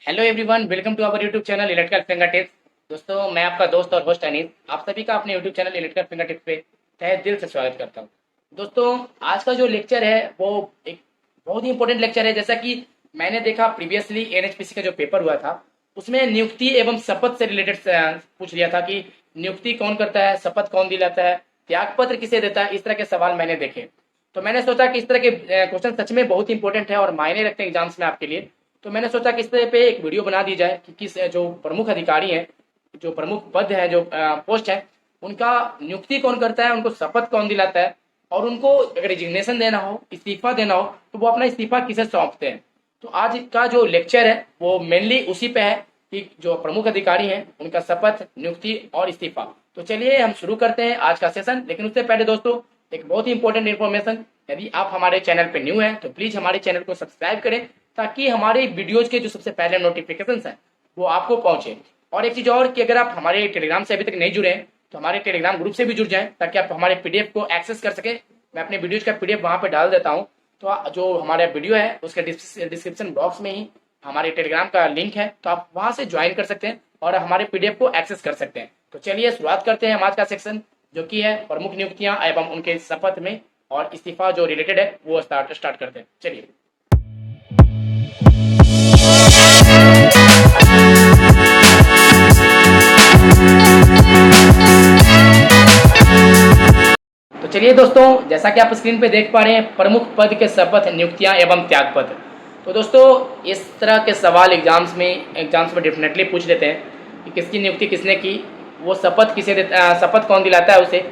Hello everyone, welcome to our YouTube channel electrical finger tips. दोस्तों, मैं आपका दोस्त और होस्ट अनीस आप सभी का अपने YouTube channel electrical finger tips पे तहे दिल से स्वागत करता हूं। दोस्तों, आज का जो लेक्चर है वो एक बहुत ही इंपॉर्टेंट लेक्चर है। जैसा कि मैंने देखा प्रीवियसली एनएचपीसी का जो पेपर हुआ था उसमें नियुक्ति एवं शपथ से रिलेटेड पूछ लिया था कि नियुक्ति कौन करता है, शपथ कौन दिलाता है, त्यागपत्र किसे देता है। इस तरह के सवाल मैंने देखे, तो मैंने सोचा कि इस तरह के क्वेश्चन सच में बहुत इंपॉर्टेंट है और मायने रखते हैं एग्जाम्स में आपके लिए। तो मैंने सोचा कि इस तरह पे एक वीडियो बना दी जाए कि किस जो प्रमुख अधिकारी हैं, जो प्रमुख पद है, जो पोस्ट है, उनका नियुक्ति कौन करता है, उनको शपथ कौन दिलाता है, और उनको अगर रिजिग्नेशन देना हो, इस्तीफा देना हो, तो वो अपना इस्तीफा किसे सौंपते हैं। तो आज का जो लेक्चर है वो मेनली उसी पे है कि जो प्रमुख अधिकारी हैं उनका शपथ, नियुक्ति और इस्तीफा। तो चलिए हम शुरू करते हैं आज का सेशन। लेकिन उससे पहले दोस्तों, एक बहुत ही इंपॉर्टेंट इन्फॉर्मेशन, यदि आप हमारे चैनल पे न्यू हैं तो प्लीज हमारे चैनल को सब्सक्राइब करें ताकि हमारे वीडियोज के जो सबसे पहले नोटिफिकेशंस हैं वो आपको पहुंचे। और एक चीज़ और कि अगर आप हमारे टेलीग्राम से अभी तक नहीं जुड़े हैं तो हमारे टेलीग्राम ग्रुप से भी जुड़ जाएं ताकि आप हमारे पीडीएफ को एक्सेस कर सकें। मैं अपने वीडियोज का पीडीएफ वहाँ पर डाल देता हूँ, तो जो हमारा वीडियो है उसके डिस्क्रिप्शन बॉक्स में ही हमारे टेलीग्राम का लिंक है, तो आप वहाँ से ज्वाइन कर सकते हैं और हमारे पीडीएफ को एक्सेस कर सकते हैं। तो चलिए शुरुआत करते हैं हम आज का सेक्शन, जो कि है प्रमुख नियुक्तियां एवं उनके शपथ में और इस्तीफा जो रिलेटेड है वो स्टार्ट करते हैं। चलिए, तो चलिए दोस्तों, जैसा कि आप स्क्रीन पे देख पा रहे हैं, प्रमुख पद के शपथ, नियुक्तियां एवं त्यागपत्र। तो दोस्तों, इस तरह के सवाल एग्जाम्स में डेफिनेटली पूछ लेते हैं कि किसकी नियुक्ति किसने की, वो शपथ किसे देता, शपथ कौन दिलाता है उसे,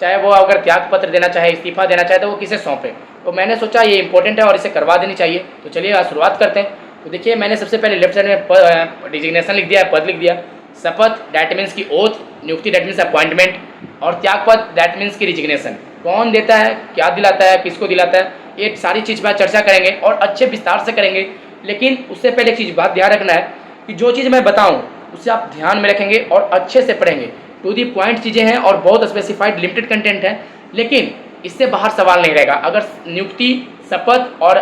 चाहे वो अगर त्यागपत्र देना चाहे, इस्तीफा देना चाहे तो वो किसे सौंपे। तो मैंने सोचा ये इंपॉर्टेंट है और इसे करवा देनी चाहिए। तो चलिए आज शुरुआत करते हैं। तो देखिए, मैंने सबसे पहले लेफ्ट साइड में डिजिग्नेशन लिख दिया है, पद लिख दिया। शपथ दैट मीन्स की ओथ, नियुक्ति दैट मीन्स अपॉइंटमेंट, और त्यागपत्र दैट मीन्स की रिजिग्नेशन। कौन देता है, क्या दिलाता है, किसको दिलाता है, ये सारी चीज़ पर चर्चा करेंगे और अच्छे विस्तार से करेंगे। लेकिन उससे पहले एक चीज़ बात ध्यान रखना है कि जो चीज़ मैं बताऊं उसे आप ध्यान में रखेंगे और अच्छे से पढ़ेंगे। टू दी पॉइंट चीज़ें हैं और बहुत स्पेसिफाइड लिमिटेड कंटेंट है, लेकिन इससे बाहर सवाल नहीं रहेगा। अगर नियुक्ति, शपथ और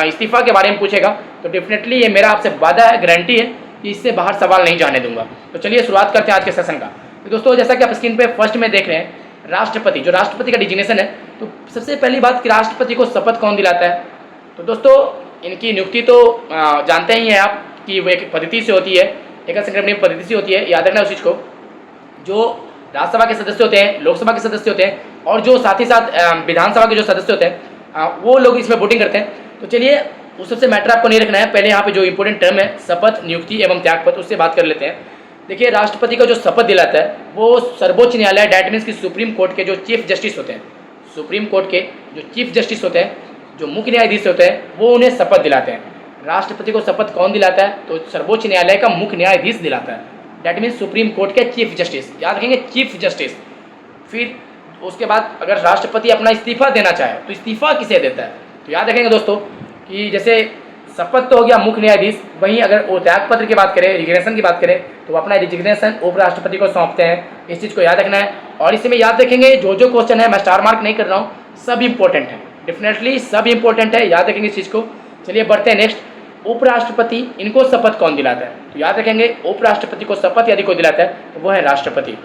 इस्तीफा के बारे में पूछेगा तो डेफिनेटली ये मेरा आपसे वादा है, गारंटी है कि इससे बाहर सवाल नहीं जाने दूंगा। तो चलिए शुरुआत करते हैं आज के सेशन का। तो दोस्तों, जैसा कि आप स्क्रीन पे फर्स्ट में देख रहे हैं, राष्ट्रपति, जो राष्ट्रपति का डिजिग्नेशन है। तो सबसे पहली बात कि राष्ट्रपति को शपथ कौन दिलाता है। तो दोस्तों, इनकी नियुक्ति तो जानते ही हैं आप कि वो एक पद्धति से होती है, एक संक्रमणीय पद्धति से होती है। याद रखना उस चीज़ को। जो राज्यसभा के सदस्य होते हैं, लोकसभा के सदस्य होते हैं और जो साथ ही साथ विधानसभा के जो सदस्य होते हैं, वो लोग इसमें वोटिंग करते हैं। तो चलिए, उस सबसे मैटर आपको नहीं रखना है। पहले यहाँ पे जो इंपॉर्टेंट टर्म है शपथ, नियुक्ति एवं त्यागपत्र, उससे बात कर लेते हैं। देखिए, राष्ट्रपति का जो शपथ दिलाता है वो सर्वोच्च न्यायालय, डैट मीन्स की सुप्रीम कोर्ट के जो चीफ जस्टिस होते हैं, सुप्रीम कोर्ट के जो चीफ जस्टिस होते हैं, जो मुख्य न्यायाधीश होते हैं, वो उन्हें शपथ दिलाते हैं। राष्ट्रपति को शपथ कौन दिलाता है, तो सर्वोच्च न्यायालय का मुख्य न्यायाधीश दिलाता है, डैट मीन्स सुप्रीम कोर्ट के चीफ जस्टिस। याद रखेंगे, चीफ जस्टिस। फिर उसके बाद अगर राष्ट्रपति अपना इस्तीफा देना चाहे तो इस्तीफा किसे देता है। तो याद रखेंगे दोस्तों कि जैसे शपथ तो हो गया मुख्य न्यायाधीश, वहीं अगर वो त्यागपत्र की बात करें, रिजिग्नेशन की बात करें, तो अपना रिजिग्नेशन उपराष्ट्रपति को सौंपते हैं। इस चीज़ को याद रखना है। और इसमें याद रखेंगे जो क्वेश्चन है, मैं स्टार मार्क नहीं कर रहा हूँ, सब इंपॉर्टेंट है, डेफिनेटली सब इंपॉर्टेंट है, याद रखेंगे इस चीज़ को। चलिए बढ़ते हैं नेक्स्ट। उपराष्ट्रपति, इनको शपथ कौन दिलाता है। तो याद रखेंगे, उपराष्ट्रपति को शपथ यदि कोई दिलाता है तो वो है राष्ट्रपति।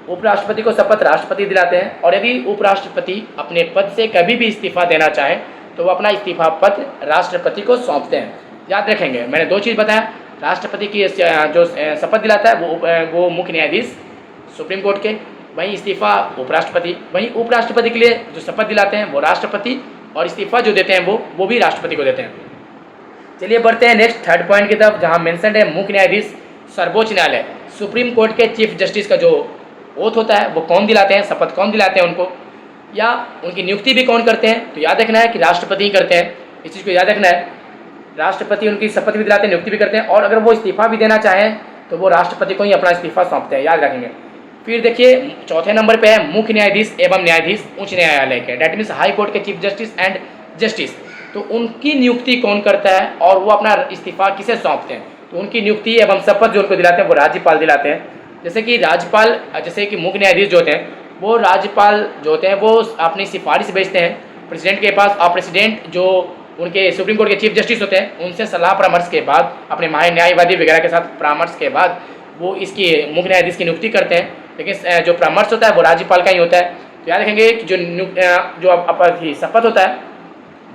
उपराष्ट्रपति को शपथ राष्ट्रपति दिलाते हैं। और यदि उपराष्ट्रपति अपने पद से कभी भी इस्तीफा देना चाहें तो वो अपना इस्तीफा पत्र राष्ट्रपति को सौंपते हैं। याद रखेंगे, मैंने दो चीज़ बताया। राष्ट्रपति की जो शपथ दिलाता है वो मुख्य न्यायाधीश सुप्रीम कोर्ट के, वहीं इस्तीफा उपराष्ट्रपति। वहीं उपराष्ट्रपति के लिए जो शपथ दिलाते हैं वो राष्ट्रपति, और इस्तीफा जो देते हैं वो भी राष्ट्रपति को देते हैं। चलिए बढ़ते हैं नेक्स्ट थर्ड पॉइंट की तरफ, जहाँ मेंशन्ड है मुख्य न्यायाधीश, सर्वोच्च न्यायालय, सुप्रीम कोर्ट के चीफ जस्टिस का जो ओथ होता है वो कौन दिलाते हैं, शपथ कौन दिलाते हैं उनको, या उनकी नियुक्ति भी कौन करते हैं। तो याद रखना है कि राष्ट्रपति ही करते हैं, इस चीज़ को याद रखना है। राष्ट्रपति उनकी शपथ भी दिलाते हैं, नियुक्ति भी करते हैं, और अगर वो इस्तीफा भी देना चाहें तो वो राष्ट्रपति को ही अपना इस्तीफा सौंपते हैं, याद रखेंगे। फिर देखिए, चौथे नंबर पे है मुख्य न्यायाधीश एवं न्यायाधीश उच्च न्यायालय के, डैट मीन्स हाई कोर्ट के चीफ जस्टिस एंड जस्टिस। तो उनकी नियुक्ति कौन करता है और वो अपना इस्तीफा किसे सौंपते हैं। तो उनकी नियुक्ति एवं शपथ जो उनको दिलाते हैं वो राज्यपाल दिलाते हैं। जैसे कि राज्यपाल, जैसे कि मुख्य न्यायाधीश जो होते हैं वो राज्यपाल जो होते हैं वो अपनी सिफारिश भेजते हैं प्रेसिडेंट के पास, और प्रेसिडेंट जो उनके सुप्रीम कोर्ट के चीफ जस्टिस होते हैं, उनसे सलाह परामर्श के बाद, अपने महान्यायवादी वगैरह के साथ परामर्श के बाद वो इसकी मुख्य न्यायाधीश की नियुक्ति करते हैं। लेकिन जो परामर्श होता है वो राज्यपाल का ही होता है। तो याद रखेंगे कि जो शपथ होता है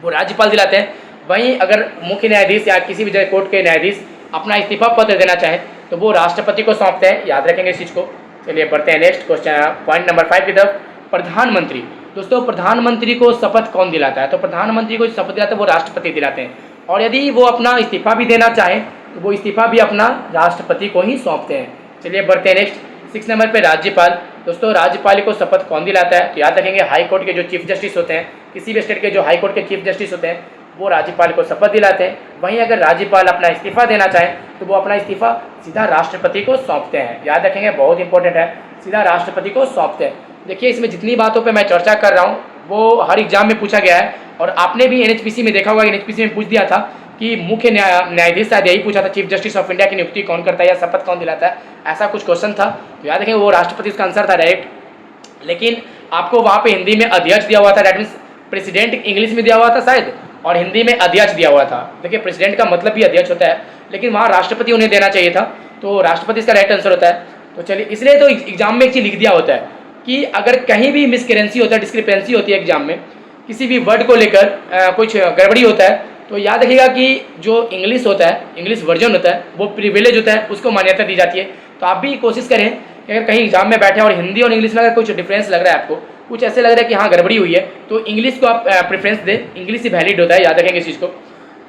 वो राज्यपाल दिलाते हैं। वहीं अगर मुख्य न्यायाधीश या किसी भी कोर्ट के न्यायाधीश अपना इस्तीफा पत्र देना चाहें तो वो राष्ट्रपति को सौंपते हैं। याद रखेंगे इस चीज़ को। चलिए बढ़ते हैं नेक्स्ट क्वेश्चन, पॉइंट नंबर 5 की तरफ। प्रधानमंत्री, दोस्तों प्रधानमंत्री को शपथ कौन दिलाता है? तो प्रधानमंत्री को शपथ दिलाता है वो राष्ट्रपति दिलाते हैं। और यदि वो अपना इस्तीफा भी देना चाहें तो वो इस्तीफा भी अपना राष्ट्रपति को ही सौंपते हैं। चलिए बढ़ते हैं नेक्स्ट, 6 नंबर पे राज्यपाल। दोस्तों राज्यपाल को शपथ कौन दिलाता है? तो याद रखेंगे हाई कोर्ट के जो चीफ जस्टिस होते हैं, किसी भी स्टेट के जो हाई कोर्ट के चीफ जस्टिस होते हैं वो राज्यपाल को शपथ दिलाते हैं। वहीं अगर राज्यपाल अपना इस्तीफा देना चाहें तो वो अपना इस्तीफा सीधा राष्ट्रपति को सौंपते हैं। याद रखेंगे बहुत इंपॉर्टेंट है, सीधा राष्ट्रपति को सौंपते हैं। देखिए इसमें जितनी बातों पे मैं चर्चा कर रहा हूँ वो हर एग्जाम में पूछा गया है और आपने भी एनएचपीसी में देखा होगा, एनएचपीसी में पूछ दिया था कि मुख्य न्यायाधीश शायद यही पूछा था, चीफ जस्टिस ऑफ इंडिया की नियुक्ति कौन करता है या शपथ कौन दिलाता है, ऐसा कुछ क्वेश्चन था। तो याद रखेंगे वो राष्ट्रपति इसका आंसर था डायरेक्ट। लेकिन आपको वहाँ पे हिंदी में अध्यक्ष दिया हुआ था, दैट मीन्स प्रेसिडेंट इंग्लिश में दिया हुआ था शायद, और हिंदी में अध्यक्ष दिया हुआ था। देखिए प्रेसिडेंट का मतलब भी अध्यक्ष होता है, लेकिन वहाँ राष्ट्रपति उन्हें देना चाहिए था, तो राष्ट्रपति इसका राइट आंसर होता है। तो चलिए इसलिए तो एग्जाम में एक चीज़ लिख दिया होता है कि अगर कहीं भी मिसकरेंसी होता है, डिस्क्रिपेंसी होती है एग्जाम में, किसी भी वर्ड को लेकर कुछ गड़बड़ी होता है, तो याद रखिएगा कि जो इंग्लिश होता है, इंग्लिश वर्जन होता है, वो प्रिविलेज होता है, उसको मान्यता दी जाती है। तो आप भी कोशिश करें कि अगर कहीं एग्जाम में बैठे और हिंदी और इंग्लिश में अगर कुछ डिफरेंस लग रहा है, आपको कुछ ऐसे लग रहा है कि हाँ गड़बड़ी हुई है, तो इंग्लिश को आप प्रेफरेंस दें, इंग्लिश ही वैलिड होता है। याद रखेंगे इस चीज़ को।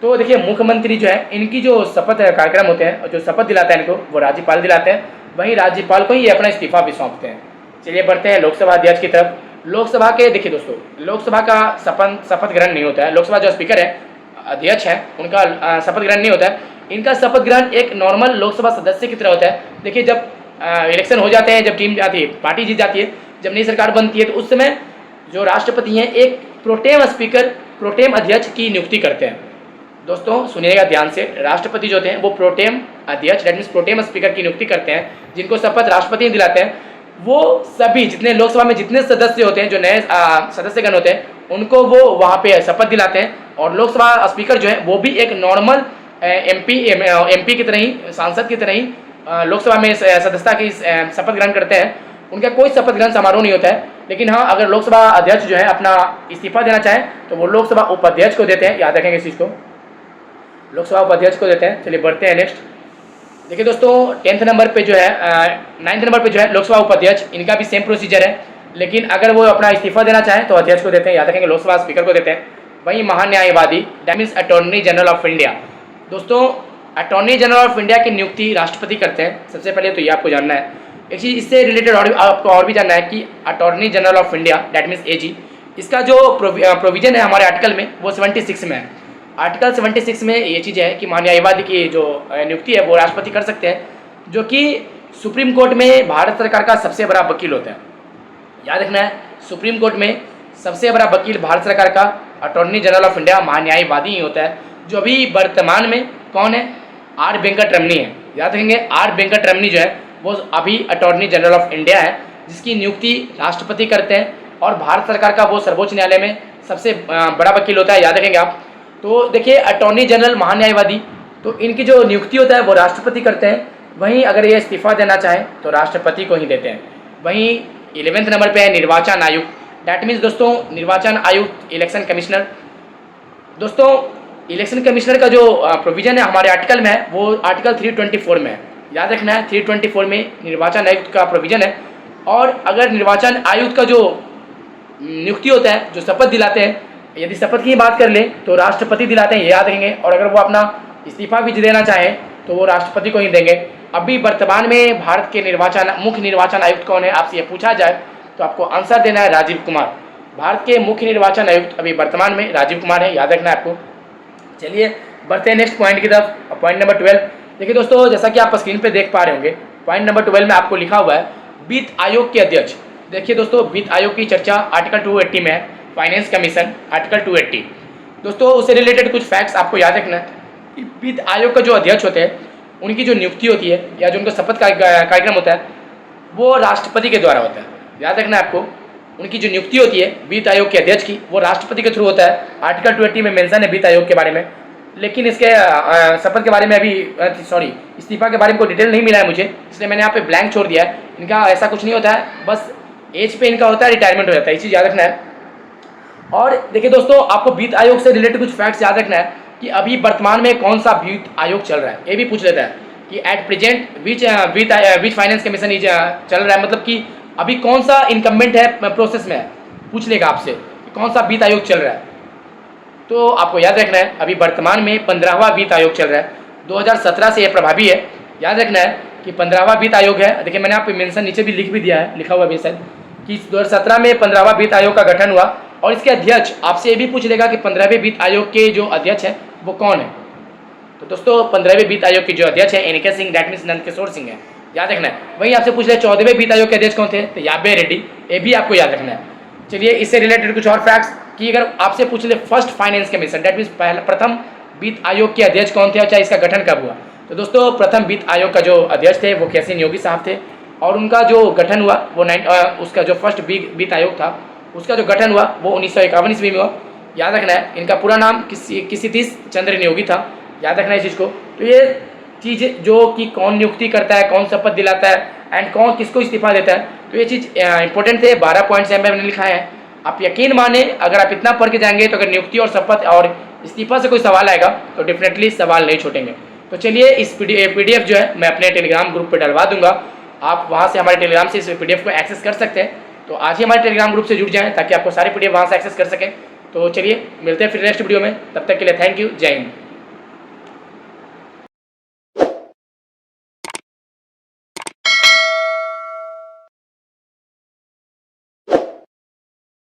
तो देखिए मुख्यमंत्री जो है इनकी जो शपथ कार्यक्रम होते हैं और जो शपथ दिलाता है इनको वो राज्यपाल दिलाते हैं। वहीं राज्यपाल को ही अपना इस्तीफा भी सौंपते हैं। चलिए बढ़ते हैं लोकसभा अध्यक्ष की तरफ। लोकसभा के देखिए दोस्तों, लोकसभा का शपथ ग्रहण नहीं होता है। लोकसभा जो स्पीकर है, अध्यक्ष है, उनका शपथ ग्रहण नहीं होता है। इनका शपथ ग्रहण एक नॉर्मल लोकसभा सदस्य की तरह होता है। देखिए जब इलेक्शन हो जाते हैं, जब टीम जाती है, पार्टी जीत जाती है, जब नई सरकार बनती है, तो उस समय जो राष्ट्रपति हैं एक प्रोटेम स्पीकर, प्रोटेम अध्यक्ष की नियुक्ति करते हैं। दोस्तों सुनिएगा ध्यान से, राष्ट्रपति जो होते हैं वो प्रोटेम अध्यक्ष, दैट मीन्स प्रोटेम स्पीकर की नियुक्ति करते हैं, जिनको शपथ राष्ट्रपति दिलाते हैं। वो सभी जितने लोकसभा में जितने सदस्य होते हैं, जो नए सदस्यगण होते हैं, उनको वो वहाँ पे शपथ दिलाते हैं। और लोकसभा स्पीकर जो है वो भी एक नॉर्मल एमपी की तरह ही, सांसद की तरह ही लोकसभा में सदस्यता की शपथ ग्रहण करते हैं। उनका कोई शपथ ग्रहण समारोह नहीं होता है। लेकिन हाँ, अगर लोकसभा अध्यक्ष जो है अपना इस्तीफा देना चाहें तो वो लोकसभा उपाध्यक्ष को देते हैं। याद रखेंगे इस चीज़ को, लोकसभा उपाध्यक्ष को देते हैं। चलिए बढ़ते हैं नेक्स्ट। देखिए दोस्तों 10th नंबर पे जो है 9th नंबर पे जो है लोकसभा उपाध्यक्ष, इनका भी सेम प्रोसीजर है। लेकिन अगर वो अपना इस्तीफा देना चाहें तो अध्यक्ष को देते हैं। याद रखेंगे लोकसभा स्पीकर को देते हैं। वहीं महान्यायवादी, that means attorney general of India. दोस्तों अटॉर्नी जनरल ऑफ इंडिया की नियुक्ति राष्ट्रपति करते हैं। सबसे पहले तो ये आपको जानना है। एक चीज़ इससे रिलेटेड आपको और भी जानना है कि attorney general of India, that means AG, इसका जो प्रोविजन है हमारे आर्टिकल में वो 76 में है। आर्टिकल 76 में ये चीज़ है कि महान्यायवादी की जो नियुक्ति है वो राष्ट्रपति कर सकते हैं, जो कि सुप्रीम कोर्ट में भारत सरकार का सबसे बड़ा वकील होता है। याद रखना है, सुप्रीम कोर्ट में सबसे बड़ा वकील भारत सरकार का अटॉर्नी जनरल ऑफ इंडिया महान्यायवादी ही होता है, जो अभी वर्तमान में कौन है, आर वेंकटरमणी है। याद रखेंगे आर वेंकटरमणी जो है वो अभी अटॉर्नी जनरल ऑफ इंडिया है, जिसकी नियुक्ति राष्ट्रपति करते हैं। और भारत सरकार का वो सर्वोच्च न्यायालय में सबसे बड़ा वकील होता है। याद रखेंगे आप। तो देखिए अटॉर्नी जनरल महान्यायवादी, तो इनकी जो नियुक्ति होता है वो राष्ट्रपति करते हैं। वहीं अगर ये इस्तीफा देना चाहें तो राष्ट्रपति को ही देते हैं। वहीं 11वें नंबर पे है निर्वाचन आयुक्त, डैट मीन्स दोस्तों निर्वाचन आयुक्त, इलेक्शन कमिश्नर। दोस्तों इलेक्शन कमिश्नर का जो प्रोविजन है हमारे आर्टिकल में है वो आर्टिकल 324 में है। याद रखना है 324 में निर्वाचन आयुक्त का प्रोविजन है। और अगर निर्वाचन आयुक्त का जो नियुक्ति होता है, जो शपथ दिलाते हैं, यदि शपथ की बात कर लें तो राष्ट्रपति दिलाते हैं, ये याद रखेंगे। और अगर वो अपना इस्तीफा भी देना चाहें तो वो राष्ट्रपति को ही देंगे। अभी वर्तमान में भारत के मुख्य निर्वाचन आयुक्त कौन है, आपसे ये पूछा जाए तो आपको आंसर देना है राजीव कुमार। भारत के मुख्य निर्वाचन आयुक्त अभी वर्तमान में राजीव कुमार है, याद रखना है आपको। चलिए बढ़ते हैं नेक्स्ट पॉइंट की तरफ, पॉइंट नंबर 12। देखिए दोस्तों जैसा कि आप स्क्रीन पे देख पा रहे होंगे, पॉइंट नंबर 12 में आपको लिखा हुआ है वित्त आयोग के अध्यक्ष। देखिए दोस्तों वित्त आयोग की चर्चा आर्टिकल 280 में है, फाइनेंस कमीशन आर्टिकल 280। दोस्तों उससे रिलेटेड कुछ फैक्ट्स आपको याद रखना है। वित्त आयोग का जो अध्यक्ष होते हैं उनकी जो नियुक्ति होती है या जो उनका शपथ कार्यक्रम होता है वो राष्ट्रपति के द्वारा होता है। याद रखना है आपको, उनकी जो नियुक्ति होती है वित्त आयोग के अध्यक्ष की, वो राष्ट्रपति के थ्रू होता है। आर्टिकल 20 में मेंशन है वित्त आयोग के बारे में, लेकिन इसके शपथ के बारे में अभी इस्तीफा के बारे में कोई डिटेल नहीं मिला है मुझे, इसलिए मैंने यहाँ पे ब्लैंक छोड़ दिया है। इनका ऐसा कुछ नहीं होता है, बस एज पे इनका होता है, रिटायरमेंट हो जाता है, ये चीज़ याद रखना है। और देखिए दोस्तों, आपको वित्त आयोग से रिलेटेड कुछ फैक्ट्स याद रखना है कि अभी वर्तमान में कौन सा वित्त आयोग चल रहा है, ये भी पूछ लेता है कि at present which finance commission चल रहा है, मतलब कि अभी कौन सा इनकम्बेंट है, प्रोसेस में है, पूछ लेगा आपसे कि कौन सा वित्त आयोग चल रहा है। तो आपको याद रखना है अभी वर्तमान में 15वां वित्त आयोग चल रहा है, 2017 से यह प्रभावी है। याद रखना है कि 15वां वित्त आयोग है। देखिए मैंने आप मेंशन नीचे भी लिखा हुआ भी शायद कि 2017 में 15वां वित्त आयोग का गठन हुआ, और इसके अध्यक्ष आपसे ये भी पूछ लेगा कि 15वें वित्त आयोग के जो अध्यक्ष हैं वो कौन है। तो दोस्तों 15वें वित्त आयोग के जो अध्यक्ष है NK Singh, that means Nandkishore Singh है, याद रखना है। वहीं आपसे पूछ रहे 14वें वित्त आयोग के अध्यक्ष कौन थे, तो याबे रेड्डी, ये भी आपको याद रखना है। चलिए इससे रिलेटेड कुछ और फैक्ट्स कि अगर आपसे पूछ ले first finance commission, that means प्रथम वित्त आयोग के अध्यक्ष कौन थे और चाहे इसका गठन कब हुआ, तो दोस्तों प्रथम वित्त आयोग का जो अध्यक्ष थे वो के.सी. न्योगी साहब थे, और उनका जो गठन हुआ वो उसका जो फर्स्ट वित्त आयोग था उसका जो गठन हुआ वो 1951 ईस्वी में हुआ। याद रखना है इनका पूरा नाम किसी चंद्र न्योगी था, याद रखना है इस चीज़ को। तो ये चीज़ जो कि कौन नियुक्ति करता है, कौन शपथ दिलाता है एंड कौन किसको इस्तीफा देता है, तो ये चीज़ इंपॉर्टेंट थे। 12 पॉइंट्स मैंने लिखा है, आप यकीन माने अगर आप इतना पढ़ के जाएंगे तो अगर नियुक्ति और शपथ और इस्तीफा से कोई सवाल आएगा तो डेफिनेटली सवाल नहीं छूटेंगे। तो चलिए इस PDF जो है मैं अपने टेलीग्राम ग्रुप पे डलवा दूंगा, आप वहाँ से हमारे टेलीग्राम से इस PDF को एक्सेस कर सकते हैं। तो आज ही हमारे टेलीग्राम ग्रुप से जुड़ जाएं ताकि आपको सारे PDF वहाँ से एक्सेस कर सकें। तो चलिए मिलते हैं फिर नेक्स्ट वीडियो में, तब तक के लिए थैंक यू, जय हिंद।